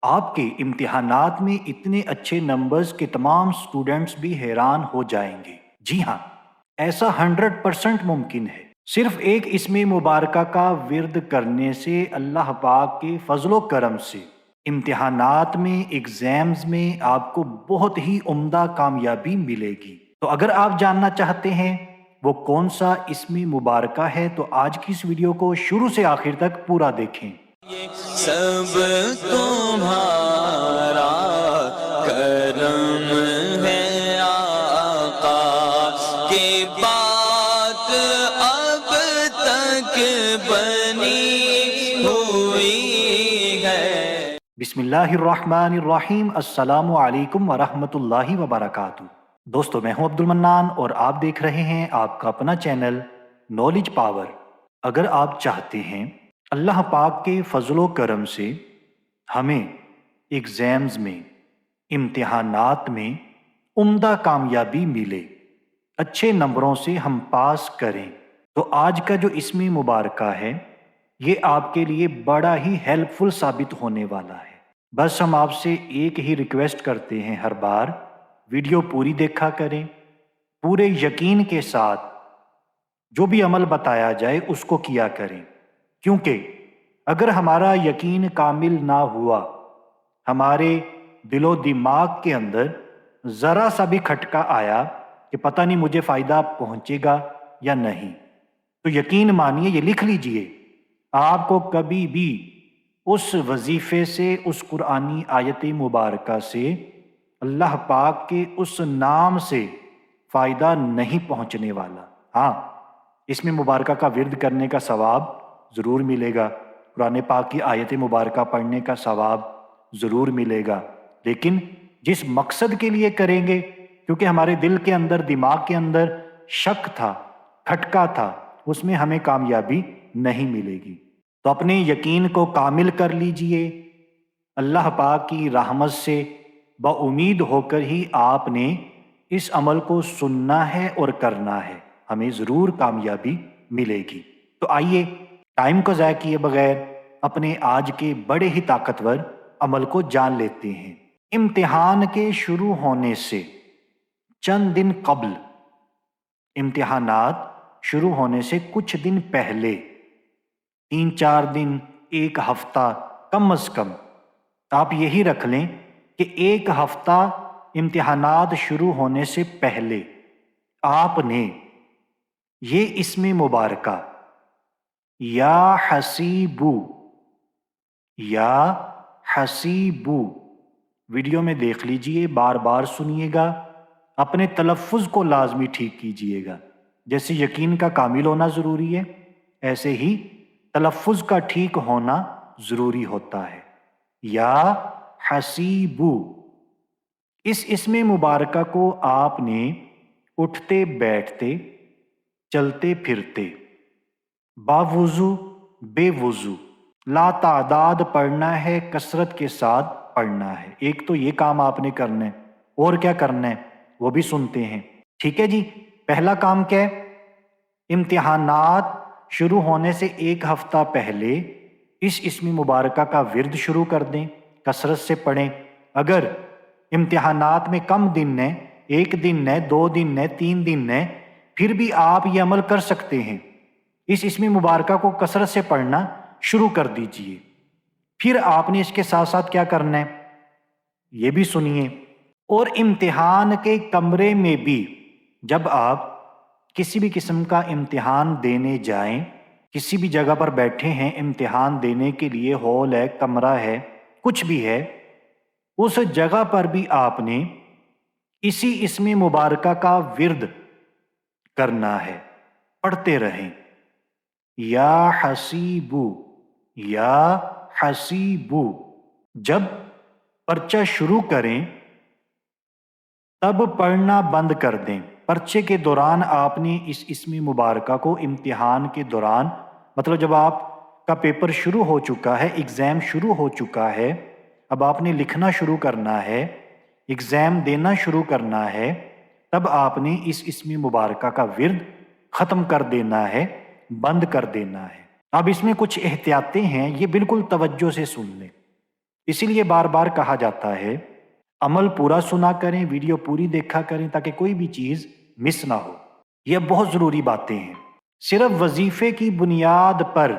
آپ کے امتحانات میں اتنے اچھے نمبرز کے تمام سٹوڈنٹس بھی حیران ہو جائیں گے۔ جی ہاں، ایسا 100% ممکن ہے۔ صرف ایک اسم مبارکہ کا ورد کرنے سے اللہ پاک کے فضل و کرم سے امتحانات میں، ایگزامز میں آپ کو بہت ہی عمدہ کامیابی ملے گی۔ تو اگر آپ جاننا چاہتے ہیں وہ کون سا اسم مبارکہ ہے تو آج کی اس ویڈیو کو شروع سے آخر تک پورا دیکھیں۔ سب تمہارا کرم ہے آقا کی بات اب تک بنی ہوئی ہے۔ بسم اللہ الرحمن الرحیم۔ السلام علیکم ورحمۃ اللہ وبرکاتہ۔ دوستو، میں ہوں عبد المنان اور آپ دیکھ رہے ہیں آپ کا اپنا چینل نالج پاور۔ اگر آپ چاہتے ہیں اللہ پاک کے فضل و کرم سے ہمیں ایگزامز میں، امتحانات میں عمدہ کامیابی ملے، اچھے نمبروں سے ہم پاس کریں، تو آج کا جو اسم مبارکہ ہے یہ آپ کے لیے بڑا ہی ہیلپ فل ثابت ہونے والا ہے۔ بس ہم آپ سے ایک ہی ریکویسٹ کرتے ہیں، ہر بار ویڈیو پوری دیکھا کریں، پورے یقین کے ساتھ جو بھی عمل بتایا جائے اس کو کیا کریں، کیونکہ اگر ہمارا یقین کامل نہ ہوا، ہمارے دل و دماغ کے اندر ذرا سا بھی کھٹکا آیا کہ پتہ نہیں مجھے فائدہ پہنچے گا یا نہیں، تو یقین مانیے، یہ لکھ لیجئے، آپ کو کبھی بھی اس وظیفے سے، اس قرآنی آیت مبارکہ سے، اللہ پاک کے اس نام سے فائدہ نہیں پہنچنے والا۔ ہاں، اس میں مبارکہ کا ورد کرنے کا ثواب ضرور ملے گا، قرآن پاک کی آیت مبارکہ پڑھنے کا ثواب ضرور ملے گا، لیکن جس مقصد کے لیے کریں گے، کیونکہ ہمارے دل کے اندر، دماغ کے اندر شک تھا، کھٹکا تھا، اس میں ہمیں کامیابی نہیں ملے گی۔ تو اپنے یقین کو کامل کر لیجئے، اللہ پاک کی رحمت سے با امید ہو کر ہی آپ نے اس عمل کو سننا ہے اور کرنا ہے، ہمیں ضرور کامیابی ملے گی۔ تو آئیے ٹائم کو ضائع کیے بغیر اپنے آج کے بڑے ہی طاقتور عمل کو جان لیتے ہیں۔ امتحان کے شروع ہونے سے چند دن قبل، امتحانات شروع ہونے سے کچھ دن پہلے، 3-4 دن، ایک ہفتہ کم از کم، آپ یہی رکھ لیں کہ ایک ہفتہ امتحانات شروع ہونے سے پہلے آپ نے یہ اسم مبارکہ یا حسیبو، یا حسیبو، ویڈیو میں دیکھ لیجئے، بار بار سنیے گا، اپنے تلفظ کو لازمی ٹھیک کیجئے گا۔ جیسے یقین کا کامل ہونا ضروری ہے، ایسے ہی تلفظ کا ٹھیک ہونا ضروری ہوتا ہے۔ یا حسیبو، اس اسم مبارکہ کو آپ نے اٹھتے بیٹھتے، چلتے پھرتے، باوضو، بے وضو، لا تعداد پڑھنا ہے، کثرت کے ساتھ پڑھنا ہے۔ ایک تو یہ کام آپ نے کرنا ہے، اور کیا کرنا ہے وہ بھی سنتے ہیں۔ ٹھیک ہے جی، پہلا کام کیا ہے؟ امتحانات شروع ہونے سے ایک ہفتہ پہلے اس اسم مبارکہ کا ورد شروع کر دیں، کثرت سے پڑھیں۔ اگر امتحانات میں کم دن ہیں، 1 دن ہے، 2 دن ہے، 3 دن ہے، پھر بھی آپ یہ عمل کر سکتے ہیں، اس اسم مبارکہ کو کثرت سے پڑھنا شروع کر دیجئے۔ پھر آپ نے اس کے ساتھ ساتھ کیا کرنا ہے یہ بھی سنیے۔ اور امتحان کے کمرے میں بھی، جب آپ کسی بھی قسم کا امتحان دینے جائیں، کسی بھی جگہ پر بیٹھے ہیں امتحان دینے کے لیے، ہال ہے، کمرہ ہے، کچھ بھی ہے، اس جگہ پر بھی آپ نے اسی اسم مبارکہ کا ورد کرنا ہے، پڑھتے رہیں، یا حسیبو، یا حسیبو۔ جب پرچہ شروع کریں تب پڑھنا بند کر دیں۔ پرچے کے دوران آپ نے اس اسم مبارکہ کو امتحان کے دوران، مطلب جب آپ کا پیپر شروع ہو چکا ہے، ایگزام شروع ہو چکا ہے، اب آپ نے لکھنا شروع کرنا ہے، ایگزام دینا شروع کرنا ہے، تب آپ نے اس اسم مبارکہ کا ورد ختم کر دینا ہے، بند کر دینا ہے۔ اب اس میں کچھ احتیاطیں ہیں، یہ بالکل توجہ سے سن لیں۔ اسی لیے بار بار کہا جاتا ہے عمل پورا سنا کریں، ویڈیو پوری دیکھا کریں تاکہ کوئی بھی چیز مس نہ ہو۔ یہ بہت ضروری باتیں ہیں۔ صرف وظیفے کی بنیاد پر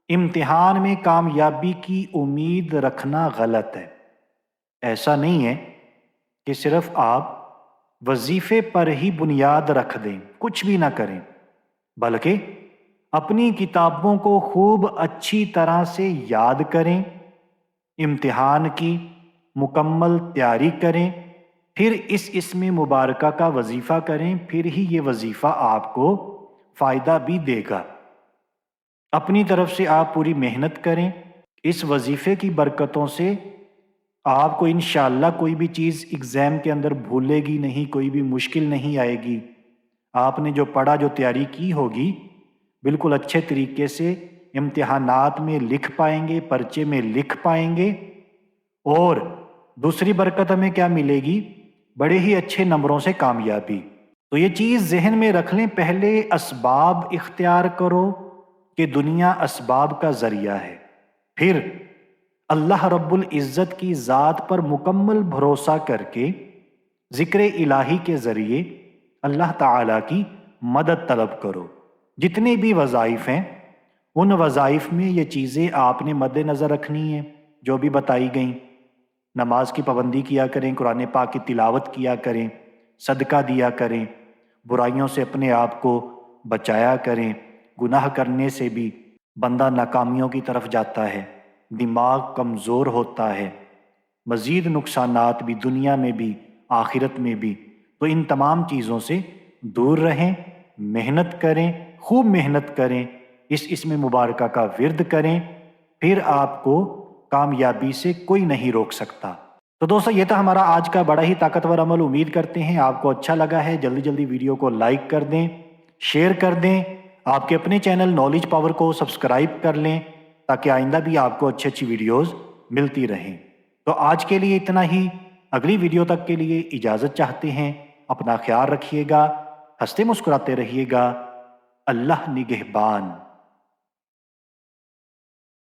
امتحان میں کامیابی کی امید رکھنا غلط ہے۔ ایسا نہیں ہے کہ صرف آپ وظیفے پر ہی بنیاد رکھ دیں، کچھ بھی نہ کریں، بلکہ اپنی کتابوں کو خوب اچھی طرح سے یاد کریں، امتحان کی مکمل تیاری کریں، پھر اس اسم مبارکہ کا وظیفہ کریں، پھر ہی یہ وظیفہ آپ کو فائدہ بھی دے گا۔ اپنی طرف سے آپ پوری محنت کریں، اس وظیفے کی برکتوں سے آپ کو انشاءاللہ کوئی بھی چیز ایگزام کے اندر بھولے گی نہیں، کوئی بھی مشکل نہیں آئے گی۔ آپ نے جو پڑھا، جو تیاری کی ہوگی، بالکل اچھے طریقے سے امتحانات میں لکھ پائیں گے، پرچے میں لکھ پائیں گے۔ اور دوسری برکت ہمیں کیا ملے گی؟ بڑے ہی اچھے نمبروں سے کامیابی۔ تو یہ چیز ذہن میں رکھ لیں، پہلے اسباب اختیار کرو کہ دنیا اسباب کا ذریعہ ہے، پھر اللہ رب العزت کی ذات پر مکمل بھروسہ کر کے ذکر الہی کے ذریعے اللہ تعالیٰ کی مدد طلب کرو۔ جتنے بھی وظائف ہیں ان وظائف میں یہ چیزیں آپ نے مد نظر رکھنی ہیں جو بھی بتائی گئیں۔ نماز کی پابندی کیا کریں، قرآن پاک کی تلاوت کیا کریں، صدقہ دیا کریں، برائیوں سے اپنے آپ کو بچایا کریں۔ گناہ کرنے سے بھی بندہ ناکامیوں کی طرف جاتا ہے، دماغ کمزور ہوتا ہے، مزید نقصانات بھی دنیا میں بھی آخرت میں بھی۔ تو ان تمام چیزوں سے دور رہیں، محنت کریں، خوب محنت کریں، اس اسم مبارکہ کا ورد کریں، پھر آپ کو کامیابی سے کوئی نہیں روک سکتا۔ تو دوستو یہ تھا ہمارا آج کا بڑا ہی طاقتور عمل۔ امید کرتے ہیں آپ کو اچھا لگا ہے۔ جلدی جلدی ویڈیو کو لائک کر دیں، شیئر کر دیں، آپ کے اپنے چینل نالج پاور کو سبسکرائب کر لیں تاکہ آئندہ بھی آپ کو اچھی اچھی ویڈیوز ملتی رہیں۔ تو آج کے لیے اتنا ہی، اگلی ویڈیو تک کے لیے اجازت چاہتے ہیں۔ اپنا خیال رکھیے گا، ہنستے مسکراتے رہیے گا۔ اللہ نگہبان۔